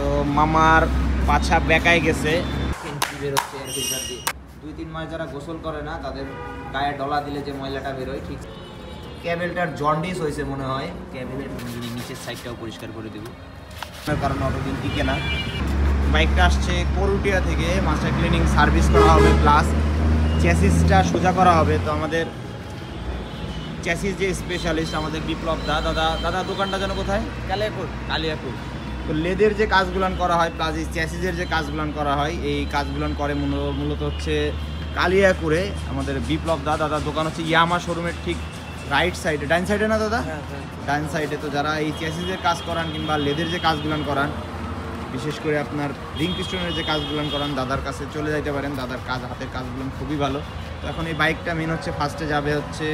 তো মামার পাছা বেঁকায় গেছে, বেরোচ্ছে এয়ার ফিল্টার দিয়ে। 2-3 মাস যারা গোসল করে না তাদের গায়ে ডলা দিলে যে ময়লাটা বেরোয়, ঠিক ক্যাবেলটার জন্ডিস হয়েছে মনে হয়। ক্যাবেলের নিচের সাইডটাও পরিষ্কার করে দেবো, কারণ অতদিন টিকে না। বাইকটা আসছে করুটিয়া থেকে, মাস্টার ক্লিনিং সার্ভিস করা হবে, প্লাস চ্যাসিসটা সোজা করা হবে। তো আমাদের চ্যাসিস যে স্পেশালিস্ট আমাদের বিপ্লব দাদা দোকানটা যেন কোথায়? কালিয়াকুর। তো লেদের যে কাজগুলান করা হয় প্লাস এই চ্যাসিসের যে কাজগুলান করা হয়, এই কাজগুলান করে মূলত হচ্ছে কালিয়াকুরে আমাদের বিপ্লব দাদার দোকান হচ্ছে ইয়ামা শোরুমের ঠিক রাইট সাইডে, ডাইন সাইডে না দাদা? ডাইন সাইডে। তো যারা এই চ্যাসিসের কাজ করান কিংবা লেদের যে কাজগুলান করান, বিশেষ করে আপনার রিং পিস্টনের যে কাজগুলো করান, দাদার কাছে চলে যাইতে পারেন। দাদার কাজ, হাতের কাজগুলো খুবই ভালো। তো এখন এই বাইকটা মেন হচ্ছে ফার্স্টে যাবে হচ্ছে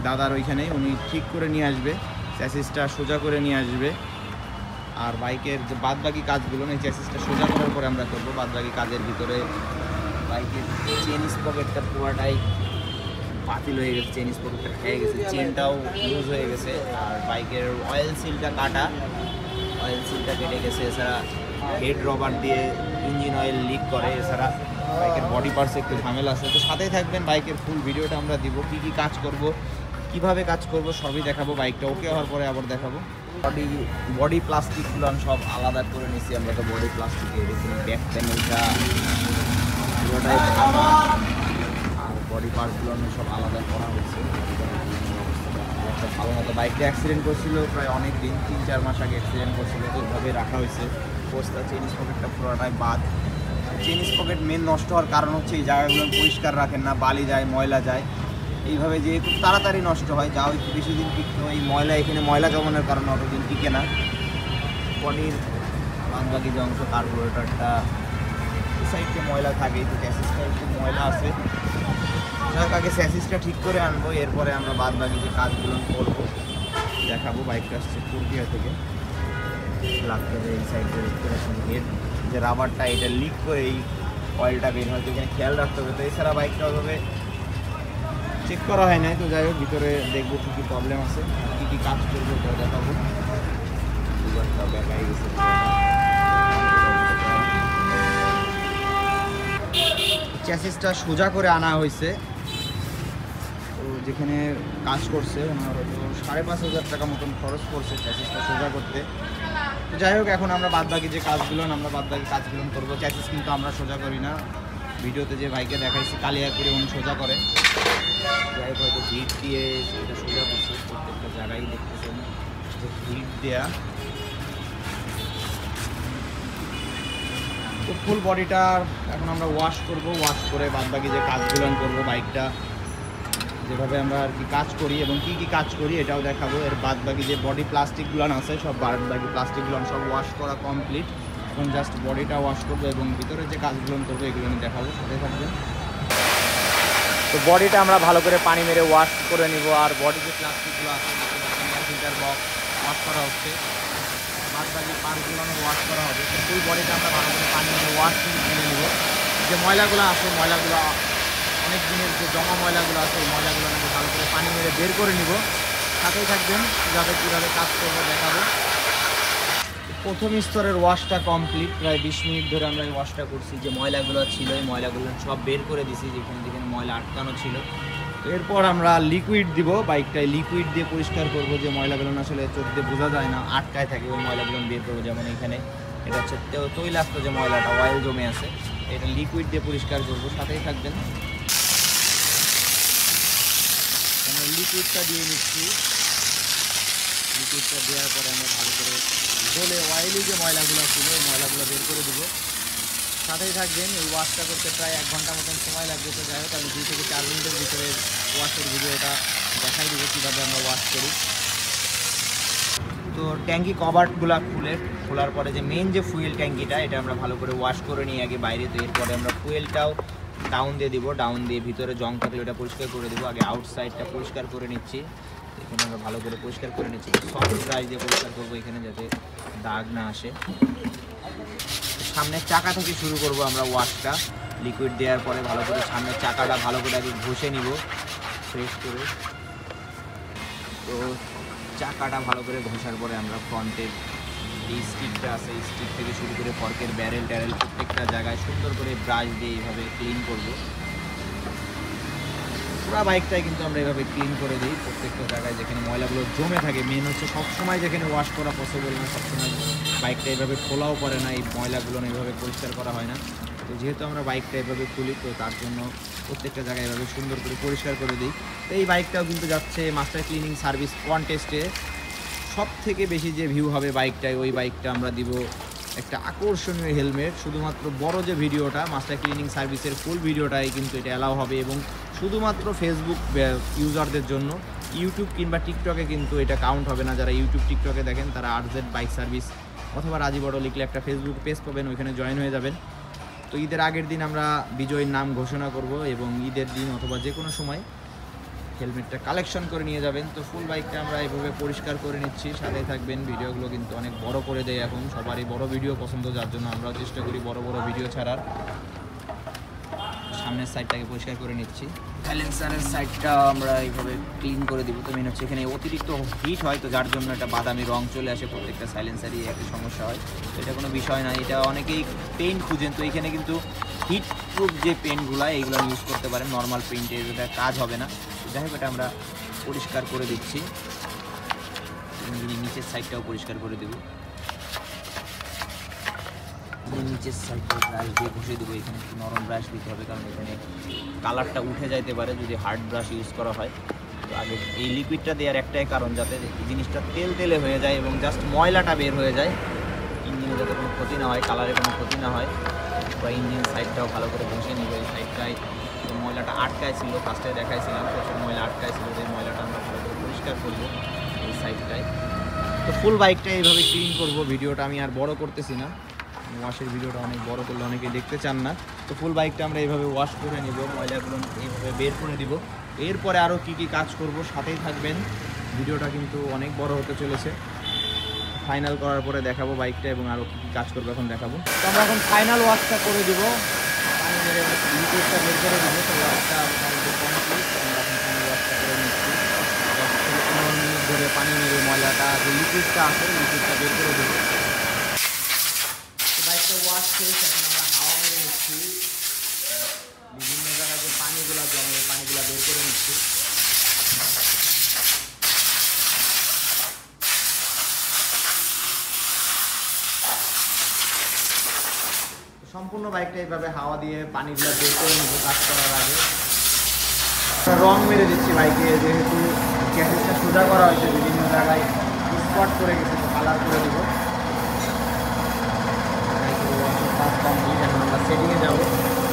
দাদার ওইখানে, উনি ঠিক করে নিয়ে আসবে, চ্যাসিসটা সোজা করে নিয়ে আসবে। আর বাইকের যে বাদবাকি কাজগুলো, এই চ্যাসিসটা সোজা করার পরে আমরা করবো বাদবাকি কাজের ভিতরে। বাইকের চেন স্পকেটটা পুরাটাই বাতিল হয়ে গেছে, চেন স্পকেটটা খেয়ে গেছে, চেনটাও লুজ হয়ে গেছে। আর বাইকের অয়েল সিলটা কাটা, অয়েল সিলটা কেটে গেছে। এছাড়া হেড রবার দিয়ে ইঞ্জিন অয়েল লিক করে। এছাড়া বাইকের বডি পার্টসে একটু ঝামেলা আছে। তো সাথেই থাকবেন, বাইকের ফুল ভিডিওটা আমরা দিব, কী কী কাজ করব, কিভাবে কাজ করব সবই দেখাবো। বাইকটা ওকে হওয়ার পরে আবার দেখাবো। বডি প্লাস্টিকগুলো সব আলাদা করে নিছি আমরা। তো বডি প্লাস্টিকের ব্যাক প্যানেলটা পুরোটাই ভাঙা, আর বডি পার্টসগুলো সব আলাদা করা হয়েছে। একটা ভালো মতো বাইকটা অ্যাক্সিডেন্ট করছিল প্রায় অনেক দিন, 3-4 মাস আগে অ্যাক্সিডেন্ট করছিল। তো ওইভাবে রাখা হয়েছে। পোস্টটা চেন স্পকেটটা পুরোটাই বাদ। চেন স্পকেট মেন নষ্ট হওয়ার কারণ হচ্ছে এই জায়গাগুলো পরিষ্কার রাখেন না, বালি যায়, ময়লা যায়, এইভাবে যে খুব তাড়াতাড়ি নষ্ট হয়। যাও একটু বেশি দিন টিকতো, এই ময়লা এখানে ময়লা জমানোর কারণে অতদিন টিকে না। বডির বাদবাকি যে অংশ, কার্বোরেটরটা সাইডে ময়লা থাকে, তো চ্যাসিসটা একটু ময়লা আছে। আগে চ্যাসিসটা ঠিক করে আনবো, এরপরে আমরা বাদবাকি যে কাজগুলো করবো দেখাবো। বাইকটা আসছে কুরকিয়া থেকে, লাগতে এই সাইডে হেড যে রাবারটা এটা লিক করে এই অয়েলটা বের হয়, তো এখানে খেয়াল রাখতে হবে। তো এছাড়া বাইকটা ওইভাবে চেক করা হয় নাই। তো যাই হোক, ভিতরে দেখবো কী কী প্রবলেম আছে, কী কী কাজ করবো ওটা দেখাবো। দুবারটা বেঁকাই গেছে, চ্যাসিসটা সোজা করে আনা হয়েছে। তো যেখানে কাজ করছে ওনার হয়তো 5,500 টাকা মতন খরচ পড়ছে চ্যাসিসটা সোজা করতে। তো যাই হোক, এখন আমরা বাদবাকি যে কাজগুলো করবো। চ্যাসিস কিন্তু আমরা সোজা করি না, ভিডিওতে যে বাইকে দেখাইছি কালিয়াকুরে উনি সোজা করে। যাই হোক, হয়তো হিট দিয়ে এটা সোজা করছে, প্রত্যেকটা জায়গায় দেখতেছেন যে হিট দেয়া। তো ফুল বডিটা এখন আমরা ওয়াশ করব, ওয়াশ করে বাদবাকি যে কাজগুলো করবো, বাইকটা যেভাবে আমরা আর কি কাজ করি এবং কি কি কাজ করি এটাও দেখাবো। এর বাদবাকি যে বডি প্লাস্টিকগুলো আছে, সব বাদবাকি প্লাস্টিকগুলো সব ওয়াশ করা কমপ্লিট। এখন জাস্ট বডিটা ওয়াশ করবো এবং ভিতরে যে কাজগুলো করবো এগুলো আমি দেখাবো, সাথে থাকবেন। তো বডিটা আমরা ভালো করে পানি মেরে ওয়াশ করে নিব। আর বডি যে প্লাস্টিকগুলো আছে, ফিল্টার বক্স ওয়াশ করা হচ্ছে, বাদবাকি পার্টগুলো ওয়াশ করা হবে। তো ওই বডিটা আমরা ভালো করে পানি মেরে ওয়াশ করে নেব। যে ময়লাগুলো আছে, ময়লাগুলো অনেক দিনের যে জমা ময়লাগুলো আছে, ওই ময়লাগুলো আমি ভালো করে পানি মেরে বের করে নিব। সাথেই থাকবেন, কীভাবে কাজ করবো দেখাবো। প্রথম স্তরের ওয়াশটা কমপ্লিট, প্রায় 20 মিনিট ধরে আমরা এই ওয়াশটা করছি। যে ময়লাগুলো ছিল এই ময়লাগুলো সব বের করে দিছি, যেখানে যেখানে ময়লা আটকানো ছিল। তো এরপর আমরা লিকুইড দিব, বাইকটায় লিকুইড দিয়ে পরিষ্কার করব। যে ময়লাগুলো আসলে চোখ দিয়ে বোঝা যায় না, আটকায় থাকে, ওই ময়লাগুলো বের করবো। যেমন এখানে এটা হচ্ছে তৈলাক্ত যে ময়লাটা, অয়েল জমে আছে, এটা লিকুইড দিয়ে পরিষ্কার করবো। সাথেই থাকবেন, লিকুইডটা দিয়ে নিচ্ছি। লিকুইডটা দেওয়ার পরে আমরা ভালো করে জলে অয়েলি যে ময়লাগুলো ছিল ওই ময়লাগুলো বের করে দেবো। সাথেই থাকবেন, এই ওয়াশটা করতে প্রায় 1 ঘন্টা মতন সময় লাগবে। তো যাই হোক, আমি 2 থেকে 4 মিনিটের ভিতরে ওয়াশের ভিডিওটা দেখাই দেবো কীভাবে আমরা ওয়াশ করি। তো ট্যাঙ্কি কভারগুলো খোলার পরে যে মেন যে ফুয়েল ট্যাঙ্কিটা, এটা আমরা ভালো করে ওয়াশ করে নিই আগে বাইরে। তো এরপরে আমরা ফুয়েলটাও ডাউন দিয়ে দিব, ডাউন দিয়ে ভিতরে জং থাকলে ওটা পরিষ্কার করে দেবো। আগে আউটসাইডটা পরিষ্কার করে নিচ্ছি, এখানে আমরা ভালো করে পরিষ্কার করে নিচ্ছি। সফট ব্রাশ দিয়ে পরিষ্কার করবো এখানে, যাতে দাগ না আসে। সামনের চাকা থেকে শুরু করব আমরা ওয়াশটা। লিকুইড দেওয়ার পরে ভালো করে সামনের চাকাটা ভালো করে আগে ঘষে নিব ফ্রেশ করে। তো চাকাটা ভালো করে ঘষার পরে আমরা ফ্রন্টের যে স্টিকটা আছে স্টিক থেকে শুরু করে ফর্কের ব্যারেল ট্যারেল প্রত্যেকটা জায়গায় সুন্দর করে ব্রাশ দিয়ে এইভাবে ক্লিন করব। পুরো বাইকটাই কিন্তু আমরা এইভাবে ক্লিন করে দিই প্রত্যেকটা জায়গায় যেখানে ময়লাগুলো জমে থাকে। মেন হচ্ছে সবসময় যেখানে ওয়াশ করা পসিবল না, সবসময় বাইকটা এইভাবে খোলাও পড়ে না, এই ময়লাগুলো এইভাবে পরিষ্কার করা হয় না। তো যেহেতু আমরা বাইকটা এভাবে খুলি তো তার জন্য প্রত্যেকটা জায়গায় এভাবে সুন্দর করে পরিষ্কার করে দিই। তো এই বাইকটাও কিন্তু যাচ্ছে মাস্টার ক্লিনিং সার্ভিস কন্টেস্টে। সব থেকে বেশি যে ভিউ হবে বাইকটায়, ওই বাইকটা আমরা দিব একটা আকর্ষণীয় হেলমেট। শুধুমাত্র বড় যে ভিডিওটা মাস্টার ক্লিনিং সার্ভিসের ফুল ভিডিওটাই কিন্তু এটা অ্যালাউ হবে এবং শুধুমাত্র ফেসবুক ইউজারদের জন্য। ইউটিউব কিংবা টিকটকে কিন্তু এটা কাউন্ট হবে না। যারা ইউটিউব টিকটকে দেখেন তারা আরজেড বাইক সার্ভিস অথবা রাজীব অটো লিখলে একটা ফেসবুক পেজ পাবেন, ওইখানে জয়েন হয়ে যাবেন। তো ঈদের আগের দিন আমরা বিজয়ীর নাম ঘোষণা করব এবং ঈদের দিন অথবা যে কোনো সময় হেলমেটটা কালেকশন করে নিয়ে যাবেন। তো ফুল বাইকটা আমরা এইভাবে পরিষ্কার করে নিচ্ছি, সাথে থাকবেন। ভিডিওগুলো কিন্তু অনেক বড় করে দেয় এখন, সবারই বড় ভিডিও পছন্দ, যার জন্য আমরাও চেষ্টা করি বড় বড় ভিডিও ছাড়ার। সামনের সাইডটাকে পরিষ্কার করে নিচ্ছি, সাইলেন্সারের সাইডটা আমরা এইভাবে ক্লিন করে দিব। তো মেন হচ্ছে এখানে অতিরিক্ত হিট হয়, তো যার জন্য একটা বাদামি রং চলে আসে, প্রত্যেকটা সাইলেন্সারই একটা সমস্যা হয়। তো এটা কোনো বিষয় না, এটা অনেকেই পেইন্ট খুঁজেন, তো এখানে কিন্তু হিট প্রুফ যে পেইন্টগুলো এইগুলো ইউজ করতে পারেন। নর্মাল পেইন্টে এটা কাজ হবে না। যাই হোক এটা আমরা পরিষ্কার করে দিচ্ছি, নিচের সাইডটাও পরিষ্কার করে দেবো। নিচের সাইডটা ব্রাশ দিয়ে ঘষে দেবো। এখানে একটু নরম ব্রাশ দিতে হবে, কারণ এখানে কালারটা উঠে যাইতে পারে যদি হার্ড ব্রাশ ইউজ করা হয়। তো আগে এই লিকুইডটা দেওয়ার একটাই কারণ, যাতে জিনিসটা তেল তেলে হয়ে যায় এবং জাস্ট ময়লাটা বের হয়ে যায়, ইঞ্জিনে যাতে কোনো ক্ষতি না হয়, কালারে কোনো ক্ষতি না হয়। বা ইঞ্জিন সাইডটাও ভালো করে ঘষে নিব। এই সাইডটায় ময়লাটা আটকায় ছিল, ফার্স্টে দেখাইছিলাম প্রচুর ময়লা আটকায় ছিল, এই ময়লাটা আমরা ভালো করে পরিষ্কার করবো এই সাইডটায়। তো ফুল বাইকটা এইভাবে ক্লিন করব। ভিডিওটা আমি আর বড় করতেছি না, ওয়াশের ভিডিওটা অনেক বড় করলে অনেকে দেখতে চান না। তো ফুল বাইকটা আমরা এইভাবে ওয়াশ করে নেব, ময়লাগুলো এইভাবে বের করে দিব। এরপরে আরও কি কি কাজ করব সাথেই থাকবেন, ভিডিওটা কিন্তু অনেক বড় হতে চলেছে। ফাইনাল করার পরে দেখাবো বাইকটা এবং আরও কী কী কাজ করবো এখন দেখাবো। তো আমরা এখন ফাইনাল ওয়াশটা করে দেবো, পানি মেরে লিকুইডটা বের করে দেবো। তো ওয়াশটা কমপ্লিট, আমরা এখন ফাইনাল ওয়াশটা করে নিচ্ছি। 10-15 মিনিট ধরে পানি মেরে ময়লাটা যে লিকুইডটা আছে লিকুইডটা বের করে দেবো। তো বাইকটা ওয়াশ শেষ, এখন আমরা হাওয়া মেরে নিচ্ছি, বিভিন্ন জায়গায় যে পানিগুলো জমে পানিগুলো বের করে নিচ্ছি। সম্পূর্ণ বাইকটা এইভাবে হাওয়া দিয়ে পানিগুলো বের করে নেবো কাজ করার আগে। রং মেরে দিচ্ছি বাইকে, যেহেতু গ্যাসেসটা সোজা করা হয়েছে, বিভিন্ন জায়গায় স্পট করে গেছে, কালার করে দেবো। এখন আমরা সেটিংয়ে যাবো।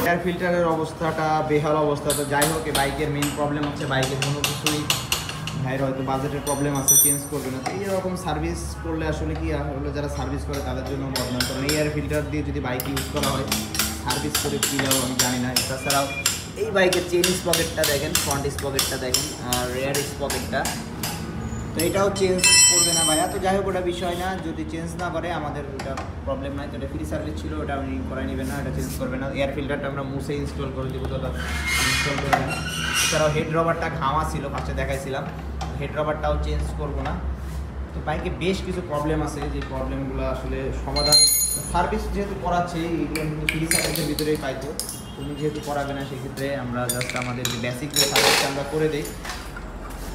এয়ার ফিল্টারের অবস্থাটা বেহাল অবস্থা। তো যাই হোক, বাইকের মেন প্রবলেম হচ্ছে বাইকের কোনো কিছুই ভাইয়ের হয়তো বাজেটের প্রবলেম আছে, চেঞ্জ করবে না। তো এইরকম সার্ভিস করলে আসলে কি হলো, যারা সার্ভিস করে তাদের জন্য বদনাম। কারণ এয়ার ফিল্টার দিয়ে যদি বাইক ইউজ করা হয়, সার্ভিস করে কী যাবো আমি জানি না। তাছাড়াও এই বাইকের চেন স্পকেটটা দেখেন, ফ্রন্ট স্পকেটটা দেখেন, আর রেয়ার স্পকেটটা, তো এটাও চেঞ্জ করবে না ভাইয়া। তো যাই হোক ওটা বিষয় না, যদি চেঞ্জ না করে আমাদের ওটা প্রবলেম নাই। তো এটা ফ্রি সার্ভিস ছিল, ওটা আপনি করাই নেবেন না, এটা চেঞ্জ করবে না। এয়ার ফিল্টারটা আমরা মুছে ইনস্টল করে দেবো, তো ইনস্টল করে দেন। এছাড়াও হেড রবারটা ঘামা ছিল, ফার্স্টে দেখাইছিলাম, হেড রবারটাও চেঞ্জ করবো না। তো বাইকে বেশ কিছু প্রবলেম আছে, যে প্রবলেমগুলো আসলে সমাধান সার্ভিস যেহেতু করাচ্ছে এইগুলো কিন্তু ফ্রি সার্ভিসের ভিতরেই পাইতো। তুমি যেহেতু করাবে না, সেক্ষেত্রে আমরা জাস্ট আমাদের যে বেসিক যে সার্ভিসটা আমরা করে দিই,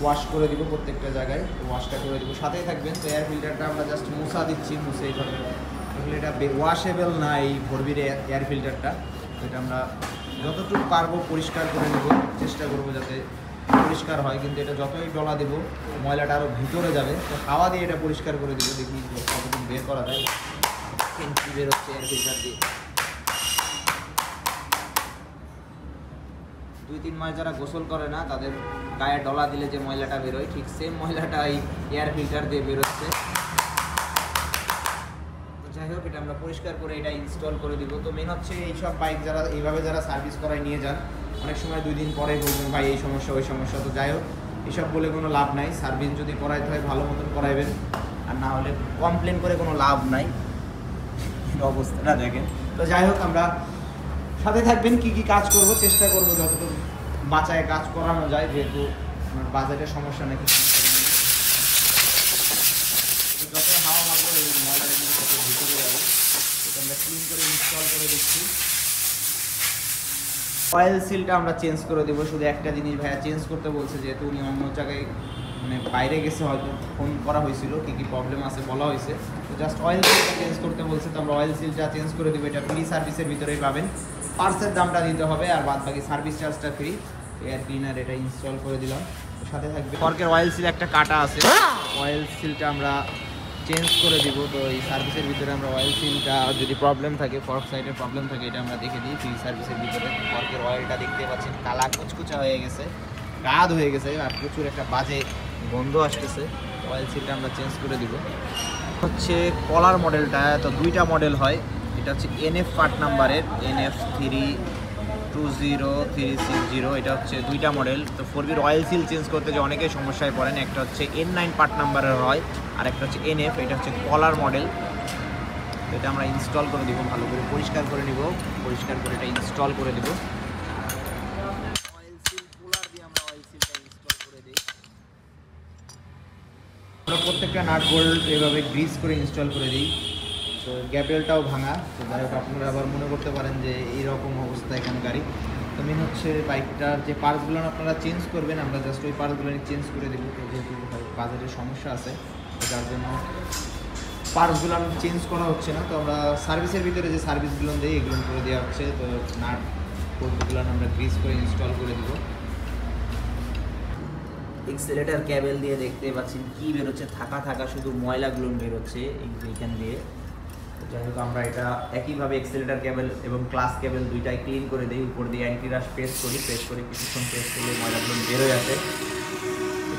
ওয়াশ করে দিব প্রত্যেকটা জায়গায়, ওয়াশটা করে দিব, সাথেই থাকবেন। তো এয়ার ফিল্টারটা আমরা জাস্ট মুছা দিচ্ছি, মুছে এইভাবে, এগুলো এটা ওয়াশেবল না এই ভরবির এয়ার ফিল্টারটা। তো এটা আমরা যতটুকু পারবো পরিষ্কার করে নেব, চেষ্টা করবো যাতে পরিষ্কার হয়। কিন্তু এটা যতই ডলা দেবো ময়লাটা আরও ভিতরে যাবে। তো হাওয়া দিয়ে এটা পরিষ্কার করে দেবো, দেখি কতটুকু বের করা যায়। ফেন্সি বের হচ্ছে এয়ার ফিল্টার দিয়ে। 2-3 মাস যারা গোসল করে না, তাদের গায়ে ডলা দিলে যে ময়লাটা বেরোয়, ঠিক সেম ময়লাটা এই এয়ার ফিল্টার দিয়ে বেরোচ্ছে। তো যাই হোক এটা আমরা পরিষ্কার করে এটা ইনস্টল করে দিব। তো মেন হচ্ছে এইসব বাইক যারা এইভাবে যারা সার্ভিস করায় নিয়ে যান, অনেক সময় 2 দিন পরে বলবেন ভাই এই সমস্যা ওই সমস্যা। তো যাই হোক এসব বলে কোনো লাভ নাই, সার্ভিস যদি করাইতে হয় ভালো মতন করাইবেন, আর না হলে কমপ্লেন করে কোনো লাভ নাই। অবস্থাটা দেখেন। তো যাই হোক আমরা সাথে থাকবেন, কি কি কাজ করব চেষ্টা করব যতটুকু বাঁচায় কাজ করানো যায়, যেহেতু আমার বাজেটের সমস্যা নাকি, যত হাওয়া মারবো এই ময়লাটা কিন্তু আমরা ক্লিন করে ইনস্টল করে দিচ্ছি। অয়েল সিলটা আমরা চেঞ্জ করে দেবো। শুধু একটা জিনিস ভাইয়া চেঞ্জ করতে বলছে, যেহেতু উনি অন্য জায়গায় মানে বাইরে গেছে, হয়তো ফোন করা হয়েছিল, কী প্রবলেম আছে বলা হয়েছে, তো জাস্ট অয়েল সিলটা চেঞ্জ করতে বলছে। তো আমরা অয়েল সিলটা চেঞ্জ করে দেবো। এটা ফ্রি সার্ভিসের ভিতরেই পাবেন, পার্সের দামটা দিতে হবে, আর বাদ বাকি সার্ভিস চার্জটা ফ্রি। এয়ার ক্লিনার এটা ইনস্টল করে দিলাম, সাথে থাকবে ফর্কের অয়েল সিল একটা কাটা আছে, অয়েল সিলটা আমরা চেঞ্জ করে দিব। তো এই সার্ভিসের ভিতরে আমরা অয়েল সিলটা যদি প্রবলেম থাকে, ফর্ক সাইডের প্রবলেম থাকে, এটা আমরা দেখে দিই ফ্রি সার্ভিসের ভিতরে। ফর্কের অয়েলটা দেখতে পাচ্ছেন কালা কুচকুচা হয়ে গেছে, গাদ হয়ে গেছে, আর প্রচুর একটা বাজে গন্ধ আসতেছে। অয়েল সিলটা আমরা চেঞ্জ করে দিব। হচ্ছে কলার মডেলটা, তো দুইটা মডেল হয়। এটা হচ্ছে NF পার্ট নাম্বারের, NF320-360, এটা হচ্ছে দুইটা মডেল। তো 4Bর অয়েল সিল চেঞ্জ করতে যে অনেকেই সমস্যায় পড়েন, একটা হচ্ছে N9 পার্ট নাম্বারের হয়, আর একটা হচ্ছে NF, এটা হচ্ছে কলার মডেল। তো এটা আমরা ইনস্টল করে দিব, ভালো করে পরিষ্কার করে নিব, পরিষ্কার করে এটা ইনস্টল করে দিব। অয়েল সিল কুলার দিয়ে আমরা অয়েল সিলটা ইনস্টল করে দিই। আমরা প্রত্যেকটা নাট বোল্ট এভাবে গ্রিস করে ইনস্টল করে দিই। তো গ্যাবেলটাও ভাঙা, তো যাই হোক আপনারা আবার মনে করতে পারেন যে এইরকম অবস্থা এখানকারই। তো মেন হচ্ছে বাইকটার যে পার্টসগুলো আপনারা চেঞ্জ করবেন, আমরা জাস্ট ওই পার্টসগুলো চেঞ্জ করে দেবো। তো যেহেতু বাজারের সমস্যা আছে, তো যার জন্য পার্টসগুলো চেঞ্জ করা হচ্ছে না। তো আমরা সার্ভিসের ভিতরে যে সার্ভিসগুলো দিই এগুলো করে দেওয়া হচ্ছে। তো নাট বোল্টগুলো আমরা গ্রিস করে ইনস্টল করে দেবো। এক্সেলেটার ক্যাবেল দিয়ে দেখতে পাচ্ছেন কি বেরোচ্ছে, থাকা শুধু ময়লাগুলো বেরোচ্ছে এইখান দিয়ে। যাই হোক আমরা এটা একইভাবে এক্সেলেটার ক্যাবেল এবং ক্লাস ক্যাবেল দুইটাই ক্লিন করে দিই, উপর দিয়ে অ্যান্টিরাশ প্রেস করি, কিছুক্ষণ প্রেস করলে ময়লাগুলো বেরোয় আসে।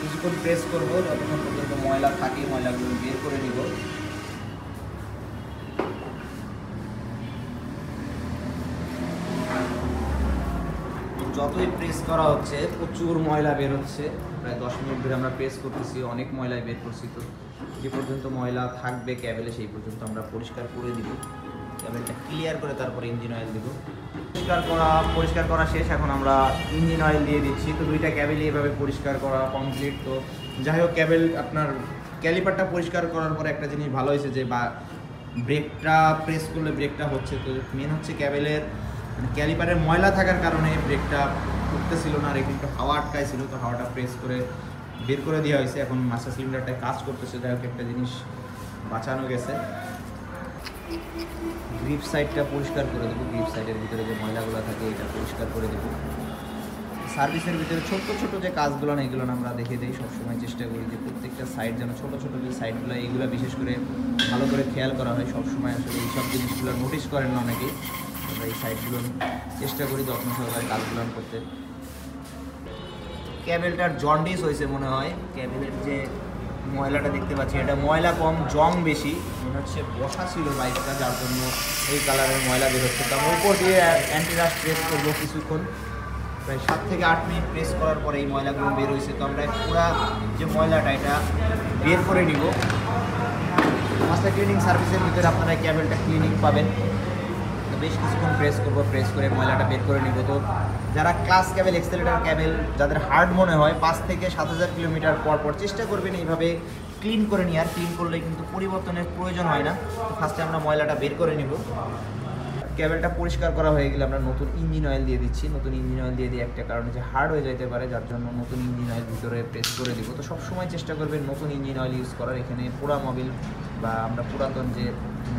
কিছুক্ষণ প্রেস করবো, যতক্ষণ পর্যন্ত ময়লা থাকে ময়লাগুলো বের করে নিব। যতই প্রেস করা হচ্ছে প্রচুর ময়লা বের হচ্ছে, প্রায় 10 মিনিট ধরে আমরা প্রেস করতেছি, অনেক ময়লা বের করছি। তো যে পর্যন্ত ময়লা থাকবে ক্যাবেলে সেই পর্যন্ত আমরা পরিষ্কার করে দিব। ক্যাবেলটা ক্লিয়ার করে তারপরে ইঞ্জিন অয়েল দিব। পরিষ্কার করা শেষ, এখন আমরা ইঞ্জিন অয়েল দিয়ে দিচ্ছি। তো দুইটা ক্যাবেলই এভাবে পরিষ্কার করা কমপ্লিট। তো যাই হোক ক্যাবেল আপনার ক্যালিপারটা পরিষ্কার করার পরে একটা জিনিস ভালো হয়েছে যে বা ব্রেকটা প্রেস করলে ব্রেকটা হচ্ছে। তো মেন হচ্ছে ক্যাবেলের ক্যালিপারের ময়লা থাকার কারণে ব্রেকটা উঠতেছিল না, আর একটু হাওয়া আটকাইছিল। তো হাওয়াটা প্রেস করে বের করে দেওয়া হয়েছে, এখন মাস্টার সিলিন্ডারটা কাজ করতেছে। যাই হোক একটা জিনিস বাঁচানো গেছে। গ্রিপ সাইডটা পরিষ্কার করে দেবো, গ্রিপ সাইডের ভিতরে যে ময়লাগুলো থাকে এটা পরিষ্কার করে দেবো। সার্ভিসের ভিতরে ছোট ছোট যে কাজগুলো না এগুলো আমরা দেখে দিই, সবসময় চেষ্টা করি যে প্রত্যেকটা সাইড যেন ছোট ছোট যে সাইডগুলো এইগুলো বিশেষ করে ভালো করে খেয়াল করা হয়। সবসময় আসলে এইসব জিনিসগুলো নোটিশ করেন না অনেকেই। আমরা এই সাইডগুলো চেষ্টা করি যত্ন সহকারে কাজগুলো করতে। ক্যাবেলটার জন্ডিস হয়েছে মনে হয়, ক্যাবেলের যে ময়লাটা দেখতে পাচ্ছি এটা ময়লা কম জং বেশি, মনে হচ্ছে বসা ছিল বাইকটা, যার জন্য এই কালারের ময়লা বেরোচ্ছে। তো আমরা উপর দিয়ে অ্যান্টিরাশ প্রেস করবো কিছুক্ষণ, প্রায় 7 থেকে 8 মিনিট প্রেস করার পরে এই ময়লাগুলো বের হয়েছে। তো আমরা পুরো যে ময়লাটা এটা বের করে নিব। মাস্টার ক্লিনিং সার্ভিসের ভিতরে আপনারা ক্যাবেলটা ক্লিনিং পাবেন। তো বেশ কিছুক্ষণ প্রেস করবো, প্রেস করে ময়লাটা বের করে নিব। তো যারা ক্লাস ক্যাবেল এক্সেলেটার ক্যাবেল যাদের হার্ড মনে হয় 5 থেকে 7000 কিলোমিটার পর চেষ্টা করবেন এইভাবে ক্লিন করে নিয়ে। আর ক্লিন করলে কিন্তু পরিবর্তনের প্রয়োজন হয় না। তো ফার্স্টে আমরা ময়লাটা বের করে নিব। ক্যাবেলটা পরিষ্কার করা হয়ে গেলে আমরা নতুন ইঞ্জিন অয়েল দিয়ে দিচ্ছি। নতুন ইঞ্জিন অয়েল দিয়ে একটা কারণে যে হার্ড হয়ে যেতে পারে, যার জন্য নতুন ইঞ্জিন অয়েল ভিতরে প্রেস করে দিব। তো সবসময় চেষ্টা করবেন নতুন ইঞ্জিন অয়েল ইউজ করার। এখানে পুরা মোবিল বা আমরা পুরাতন যে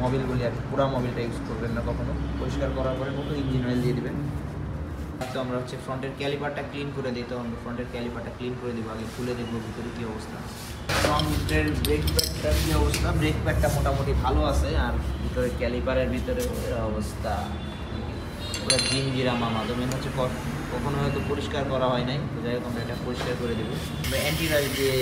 মোবিলগুলি আর পুরা মোবিলটা ইউজ করবেন না কখনো। পরিষ্কার করার পরে নতুন ইঞ্জিন অয়েল দিয়ে দেবেন। তো আমরা হচ্ছে ফ্রন্টের ক্যালিপারটা ক্লিন করে দিই। তো আমরা ফ্রন্টের ক্যালিপারটা ক্লিন করে দিব, আগে খুলে দেখবো ভিতরে কী অবস্থা। ফ্রন্টের ব্রেক প্যাডটা কী অবস্থা, ব্রেক প্যাডটা মোটামুটি ভালো আছে, আর ভিতরে ক্যালিপারের ভিতরে অবস্থা পুরো জিরা মামা। তো মেন হচ্ছে কখনো হয়তো পরিষ্কার করা হয় নাই। তো যাই হোক আমরা এটা পরিষ্কার করে দেবো। আমরা অ্যান্টিরাশ দিয়ে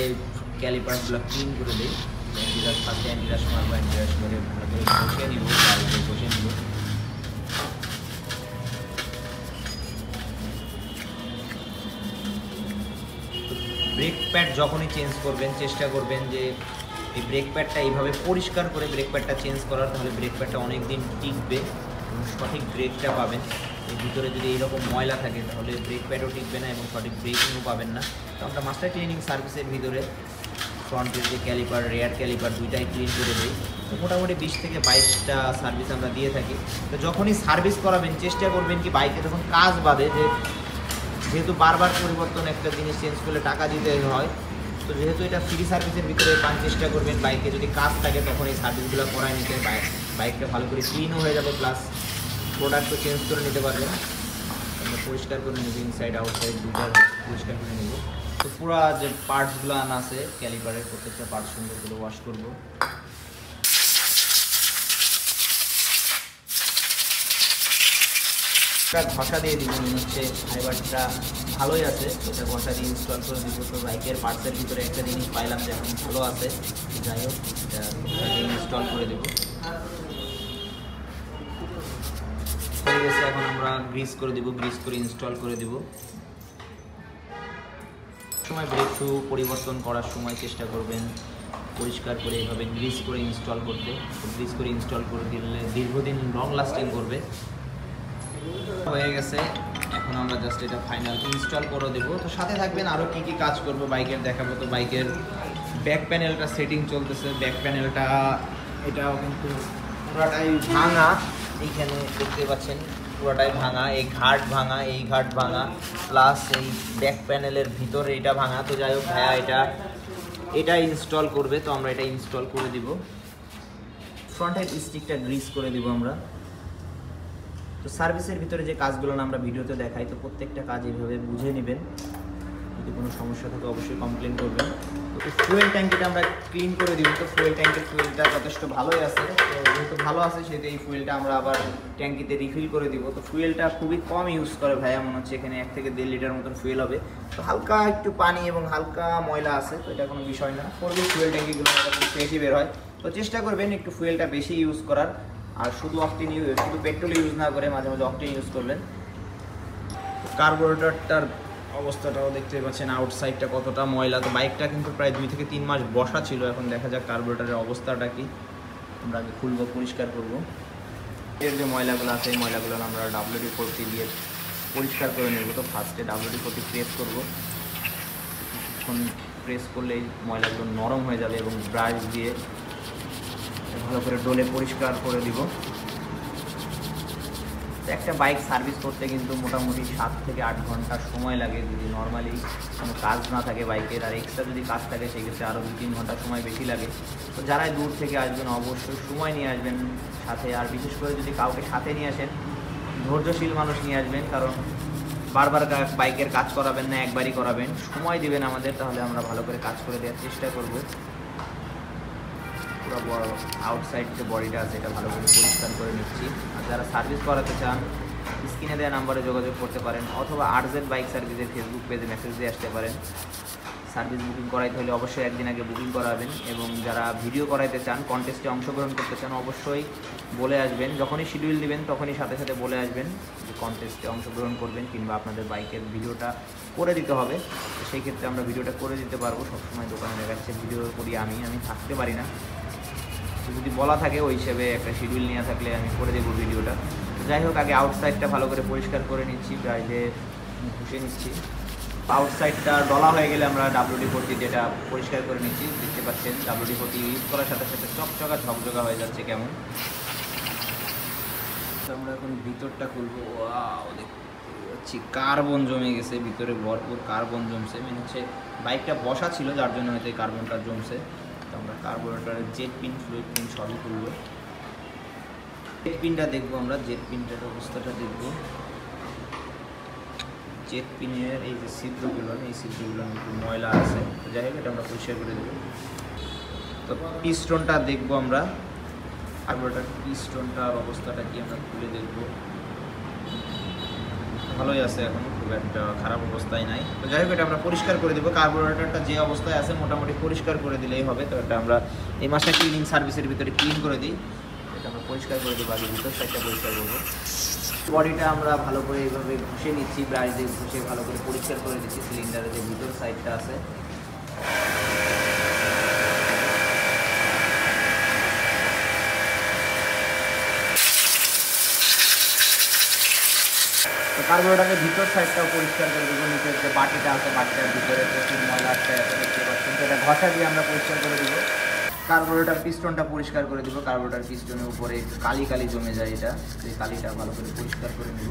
ক্যালিপারগুলো ক্লিন করে দিই। অ্যান্টিরাশ ফার্স্টে অ্যান্টিরাশ মারবো, অ্যান্টিরাশ করে ভালো করে বসিয়ে নিব, বসিয়ে নিব। ব্রেক প্যাড যখনই চেঞ্জ করবেন চেষ্টা করবেন যে এই ব্রেক প্যাডটা এইভাবে পরিষ্কার করে ব্রেক প্যাডটা চেঞ্জ করার, তাহলে ব্রেক প্যাডটা অনেক দিন টিকবে এবং সঠিক ব্রেকটা পাবেন। এর ভিতরে যদি এইরকম ময়লা থাকে তাহলে ব্রেক প্যাডও টিকবে না এবং সঠিক ব্রেকিংও পাবেন না। তো আমরা মাস্টার ক্লিনিং সার্ভিসের ভিতরে ফ্রন্টের যে ক্যালিপার, রেয়ার ক্যালিপার দুইটাই ক্লিন করে দিই। তো মোটামুটি 20 থেকে 22টা সার্ভিস আমরা দিয়ে থাকি। তো যখনই সার্ভিস করাবেন চেষ্টা করবেন কি বাইকে যখন কাজ বাদে, যেহেতু বারবার পরিবর্তন একটা জিনিস চেঞ্জ করলে টাকা দিতে হয়, তো যেহেতু এটা ফ্রি সার্ভিসের ভিতরে পান, চেষ্টা করবেন বাইকে যদি কাজ থাকে তখন এই সার্ভিসগুলো করায় নিতে। বাইকটা ভালো করে ক্লিনও হয়ে যাবে, প্লাস প্রোডাক্টও চেঞ্জ করে নিতে পারবেন। আমরা পরিষ্কার করে নেব, ইনসাইড আউটসাইড দুটো পরিষ্কার করে নেব। তো পুরো যে পার্টসগুলো আনা আছে ক্যালিপারের, প্রত্যেকটা পার্ট সুন্দর করে ওয়াশ করবো। ঘষা দিয়ে দিব, হচ্ছে ফাইবারটা ভালোই আছে, এটা ঘষা দিয়ে ইনস্টল করে দিব। তো বাইকের পার্টসের ভিতরে একটা জিনিস পাইলাম যে এখন ভালো আছে, যাই হোক এটা ঘষা দিয়ে ইনস্টল করে দেবো। হয়ে গেছে, এখন আমরা গ্রিস করে দিব, গ্রিস করে ইনস্টল করে দিব। সময় ব্রেক শু পরিবর্তন করার সময় চেষ্টা করবেন পরিষ্কার করে এইভাবে গ্রিস করে ইনস্টল করতে। গ্রিস করে ইনস্টল করে দিলে দীর্ঘদিন লং লাস্টিং করবে। হয়ে গেছে, এখন আমরা জাস্ট এটা ফাইনাল ইনস্টল করে দেবো। তো সাথে থাকবেন, আরও কী কী কাজ করবো বাইকের দেখাবো। তো বাইকের ব্যাক প্যানেলটা সেটিং চলতেছে। ব্যাক প্যানেলটা এটাও কিন্তু পুরাটাই ভাঙা, এইখানে দেখতে পাচ্ছেন পুরাটাই ভাঙা, এই ঘাট ভাঙা, এই ঘাট ভাঙা, প্লাস এই ব্যাক প্যানেলের ভিতরে এটা ভাঙা। তো যাই হোক ভাইয়া এটা ইনস্টল করবে, তো আমরা এটা ইনস্টল করে দিব। ফ্রন্টের স্টিকটা গ্রিস করে দিব আমরা। তো সার্ভিসের ভিতরে যে কাজগুলো আমরা ভিডিওতে দেখাই, তো প্রত্যেকটা কাজ এইভাবে বুঝে নেবেন। যদি কোনো সমস্যা থাকে অবশ্যই কমপ্লেন করবেন। তো ফুয়েল ট্যাঙ্কিটা আমরা ক্লিন করে দিব। তো ফুয়েল ট্যাঙ্কের ফুয়েলটা যথেষ্ট ভালোই আছে, তো যেহেতু ভালো আছে সেহেতু এই ফুয়েলটা আমরা আবার ট্যাঙ্কিতে রিফিল করে দিব। তো ফুয়েলটা খুবই কম ইউজ করে ভাইয়া, মনে হচ্ছে এখানে 1 থেকে 1.5 লিটার মতন ফুয়েল হবে। তো হালকা একটু পানি এবং হালকা ময়লা আছে, তো এটা কোনো বিষয় না। করবে ফুয়েল ট্যাঙ্কিগুলো বেশি বের হয়, তো চেষ্টা করবেন একটু ফুয়েলটা বেশি ইউজ করার। আর শুধু পেট্রোল ইউজ না করে মাঝে মাঝে অকটেন ইউজ করবেন। কার্বোরেটরটার অবস্থাটাও দেখতে পাচ্ছেন, আউটসাইডটা কতটা ময়লা। তো বাইকটা কিন্তু প্রায় 2 থেকে 3 মাস বসা ছিল। এখন দেখা যাক কার্বোরেটরের অবস্থাটা কি। আমরা আগে খুলবো, পরিষ্কার করবো। এর যে ময়লাগুলো আছে এই ময়লাগুলো আমরা WD-40 দিয়ে পরিষ্কার করে নেব। তো ফার্স্টে WD-40 প্রেস করবো। কিছুক্ষণ প্রেস করলে এই ময়লাগুলো নরম হয়ে যাবে এবং ব্রাশ দিয়ে ভালো করে ডলে পরিষ্কার করে দিব। একটা বাইক সার্ভিস করতে কিন্তু মোটামুটি 7 থেকে 8 ঘন্টা সময় লাগে, যদি নর্মালি কোনো কাজ না থাকে বাইকের। আর এক্সট্রা যদি কাজ থাকে সেক্ষেত্রে আরও 2-3 ঘন্টা সময় বেশি লাগে। তো যারাই দূর থেকে আসবেন অবশ্যই সময় নিয়ে আসবেন সাথে। আর বিশেষ করে যদি কাউকে সাথে নিয়ে আসেন, ধৈর্যশীল মানুষ নিয়ে আসবেন, কারণ বারবার বাইকের কাজ করাবেন না, একবারই করাবেন। সময় দিবেন আমাদের, তাহলে আমরা ভালো করে কাজ করে দেওয়ার চেষ্টা করব। পুরো আউটসাইড যে বডিটা আছে এটা ভালো করে পরিষ্কার করে নিচ্ছি। আর যারা সার্ভিস করাতে চান স্ক্রিনে দেওয়া নাম্বারে যোগাযোগ করতে পারেন, অথবা RZ বাইক সার্ভিসের ফেসবুক পেজে মেসেজ দিয়ে আসতে পারেন। সার্ভিস বুকিং করাইতে হলে অবশ্যই একদিন আগে বুকিং করাবেন। এবং যারা ভিডিও করাইতে চান, কন্টেস্টে অংশগ্রহণ করতে চান, অবশ্যই বলে আসবেন। যখনই শিডিউল দিবেন তখনই সাথে সাথে বলে আসবেন যে কন্টেস্টে অংশগ্রহণ করবেন, কিংবা আপনাদের বাইকের ভিডিওটা করে দিতে হবে। তো সেই ক্ষেত্রে আমরা ভিডিওটা করে দিতে পারবো। সবসময় দোকানে দেখা যাচ্ছে ভিডিও করি আমি থাকতে পারি না। যদি বলা থাকে ওই হিসেবে একটা শিডিউল নিয়ে থাকলে আমি করে দেবো ভিডিওটা। যাই হোক, আগে আউটসাইডটা ভালো করে পরিষ্কার করে নিচ্ছি, ব্রাশে ঘষে নিচ্ছি। আউটসাইডটা ডলা হয়ে গেলে আমরা WD-40 যেটা পরিষ্কার করে নিচ্ছি। দেখতে পাচ্ছেন WD-40 ইউজ করার সাথে সাথে চকচকা ঝকঝকা হয়ে যাচ্ছে কেমন। আমরা এখন ভিতরটা খুলবো। ওয়াও, দেখতে পাচ্ছি কার্বন জমে গেছে ভিতরে, ভরপুর কার্বন জমছে। মানে হচ্ছে বাইকটা বসা ছিল যার জন্য হয়তো এই কার্বনটা জমছে। তো আমরা কার্বোরেটরের জেট পিন, ফ্লুইড পিন সবই খুলবো। জেট পিনটা দেখবো আমরা, জেট পিনটার অবস্থাটা দেখবো। জেট পিনের এই যে ছিদ্রগুলো, এই ছিদ্রগুলো একটু ময়লা আছে। তো যাই হোক, এটা আমরা পরিষ্কার করে দেবো। তো পিস্টনটা দেখবো আমরা, কার্বোরেটর পিস্টনটার অবস্থাটা কি আমরা খুলে দেখবো। ভালোই আছে, এখন খুব একটা খারাপ অবস্থায় নাই। তো যাই হোক, এটা আমরা পরিষ্কার করে দেবো। কার্বোরেটরটা যে অবস্থায় আছে মোটামুটি পরিষ্কার করে দিলেই হবে। তো এটা আমরা এই মাসে ক্লিনিং সার্ভিসের ভিতরে ক্লিন করে দিই। এটা আমরা পরিষ্কার করে দেবো। আগে ভিতর সাইডটা পরিষ্কার করবো। বডিটা আমরা ভালো করে এইভাবে ঘষে নিচ্ছি, ব্রাশ দিয়ে ঘষে ভালো করে পরিষ্কার করে দিচ্ছি। সিলিন্ডারের যে ভিতর সাইডটা আছে কার্বোরেটরের ভিতর সাইডটাও পরিষ্কার করে দেবো। নিচের যে বাটিটা আছে বাটিটার ভিতরে প্রচুর ময়লা আছে দেখতে পাচ্ছেন, এটা ঘষা দিয়ে আমরা পরিষ্কার করে দেবো। কার্বোরেটর পিস্টনটা পরিষ্কার করে দেবো। কার্বোরেটর পিস্টনের উপরে একটু কালি কালি জমে যায়, এটা এই কালিটা ভালো করে পরিষ্কার করে নেব।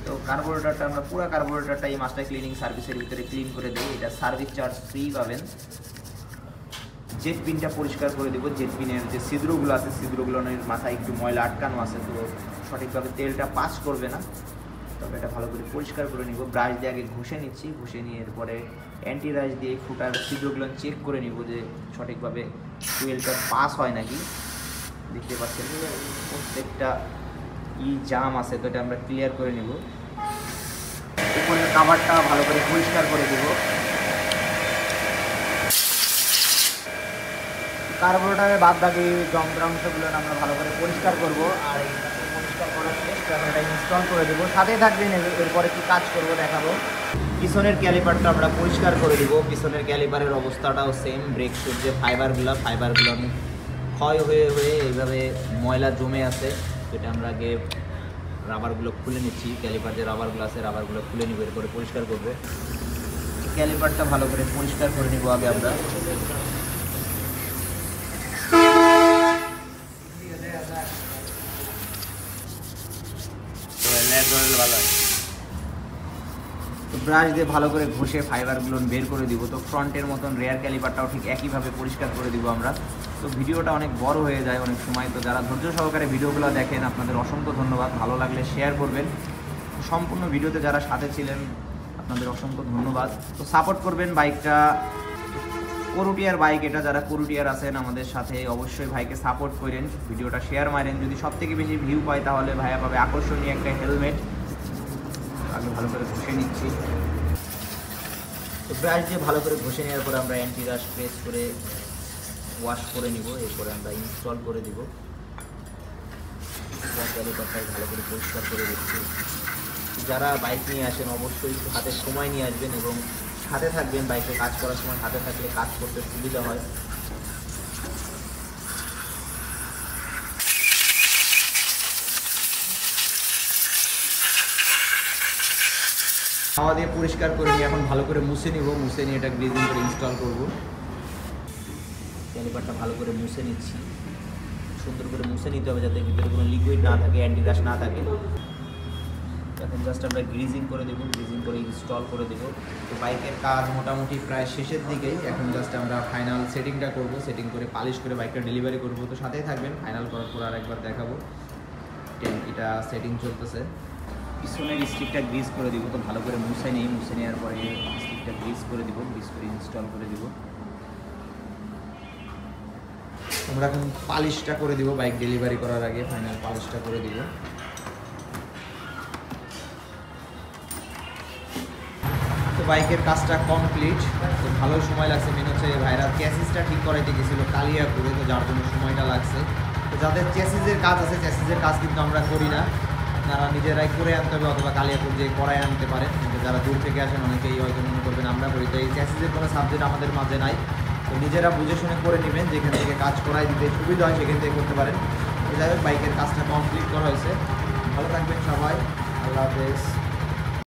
তো কার্বোরেটরটা আমরা পুরো কার্বোরেটরটা এই মাস্টার ক্লিনিং সার্ভিসের ভিতরে ক্লিন করে দিই। এটা সার্ভিস চার্জ ফ্রি পাবেন। জেট পিনটা পরিষ্কার করে দেবো। জেট পিনের যে ছিদ্রগুলো আছে ছিদ্রগুলোর মাথায় একটু ময়লা আটকানো আছে, তো সঠিকভাবে তেলটা পাস করবে না, তবে এটা ভালো করে পরিষ্কার করে নিব। ব্রাশ দিয়ে আগে ঘষে নিচ্ছি, ঘষে নিয়ে এরপরে অ্যান্টি রাশ দিয়ে ফুটার ছিদ্রগুলো চেক করে নিব যে সঠিকভাবে ফুয়েলটা পাস হয় নাকি। দেখতে পাচ্ছেন প্রত্যেকটা জাম আছে, তো এটা আমরা ক্লিয়ার করে নিব। উপরের কাভারটা ভালো করে পরিষ্কার করে দেব। কার্বোরেটরের বাদ বাকি যন্ত্রাংশগুলো আমরা ভালো করে পরিষ্কার করব। আর এই পরিষ্কার করার শেষ ক্যামেরাটা ইনস্টল করে দেবো। সাথে থাকবেন, এরপরে কি কাজ করব দেখাবো। পিছনের ক্যালিপারটা আমরা পরিষ্কার করে দেবো। পিছনের ক্যালিপারের অবস্থাটাও সেম। ব্রেক শুর যে ফাইবারগুলো ক্ষয় হয়ে হয়ে এইভাবে ময়লা জমে আছে, এটা আমরা আগে রাবারগুলো খুলে নিচ্ছি। ক্যালিপার যে রাবারগুলো আছে রাবারগুলো খুলে নিব, এরপরে পরিষ্কার করব। ক্যালিপারটা ভালো করে পরিষ্কার করে নিব আগে আমরা। ব্রাশ দিয়ে ভালো করে ঘষে ফাইবারগুলো বের করে দিব। তো ফ্রন্টের মতন রেয়ার ক্যালিপারটাও ঠিক একইভাবে পরিষ্কার করে দিব আমরা। তো ভিডিওটা অনেক বড় হয়ে যায় অনেক সময়, তো যারা ধৈর্য সহকারে ভিডিওগুলো দেখেন আপনাদের অসংখ্য ধন্যবাদ। ভালো লাগলে শেয়ার করবেন। সম্পূর্ণ ভিডিওতে যারা সাথে ছিলেন আপনাদের অসংখ্য ধন্যবাদ। তো সাপোর্ট করবেন বাইকটা, করুটিয়ার বাইক এটা। যারা করুটিয়ার আছেন আমাদের সাথে অবশ্যই ভাইকে সাপোর্ট করেন, ভিডিওটা শেয়ার মারেন। যদি সবথেকে বেশি ভিউ পায় তাহলে ভাইয়া পাবে আকর্ষণীয় একটা হেলমেট। আগে ভালো করে ঘষে নিচ্ছি। তো ব্রাশ দিয়ে ভালো করে ঘষে নেওয়ার পরে আমরা অ্যান্টি রাশ প্রেস করে ওয়াশ করে নিব। এরপরে আমরা ইনস্টল করে দিব। ক্যালিপারটাই ভালো করে পরিষ্কার করে দিচ্ছি। যারা বাইক নিয়ে আসেন অবশ্যই হাতে সময় নিয়ে আসবেন এবং হাতে থাকবেন। বাইকে কাজ করার সময় হাতে থাকলে কাজ করতে সুবিধা হয়। হাওয়া দিয়ে পরিষ্কার করে নিয়ে এখন ভালো করে মুছে নিব। মুছে নিয়ে এটা গ্লেজিং করে ইনস্টল করব। ক্যালিপারটা ভালো করে মুছে নিচ্ছি। সুন্দর করে মুছে নিতে হবে যাতে ভিতরে কোনো লিকুইড না থাকে, অ্যান্টি রাশ না থাকে। এখন জাস্ট আমরা গ্রিজিং করে দেবো। গ্রিজিং করে ইনস্টল করে দেবো। তো বাইকের কাজ মোটামুটি প্রায় শেষের দিকেই। এখন জাস্ট আমরা ফাইনাল সেটিংটা করব। সেটিং করে পালিশ করে বাইকটা ডেলিভারি করব। তো সাথেই থাকবেন, ফাইনাল করার পর আর একবার দেখাবো। এটা সেটিং চলতেছে। পিছনের স্টিকটা গ্রিজ করে দিব। তো ভালো করে মুছে নিই। মুছে নেওয়ার পরে স্টিকটা গ্রিজ করে দিব। গ্রিজ করে ইনস্টল করে দিব। আমরা এখন পালিশটা করে দিব। বাইক ডেলিভারি করার আগে ফাইনাল পালিশটা করে দিব। তো বাইকের কাজটা কমপ্লিট। তো ভালো সময় লাগছে। মেন হচ্ছে ভাইরা চ্যাসিসটা ঠিক করাইতে গেছিলো কালিয়াপুরে, তো যার জন্য সময়টা লাগছে। তো যাদের চ্যাসিসের কাজ আছে চ্যাসিসের কাজ কিন্তু আমরা করি না, তারা নিজেরাই করে আনতে হবে অথবা কালিয়াপুর যে করায় আনতে পারেন। কিন্তু যারা দূর থেকে আসেন অনেকেই হয়তো মনে করবেন আমরা করি, তো এই চ্যাসিসের কোনো সাবজেক্ট আমাদের মাঝে নাই। তো নিজেরা বুঝে শুনে করে নেবেন, যেখান থেকে কাজ করাই দিতে সুবিধা হয় সেখান থেকে করতে পারেন। যাই হোক বাইকের কাজটা কমপ্লিট করা হয়েছে। ভালো থাকবেন সবাই, আল্লাহ হাফেজ।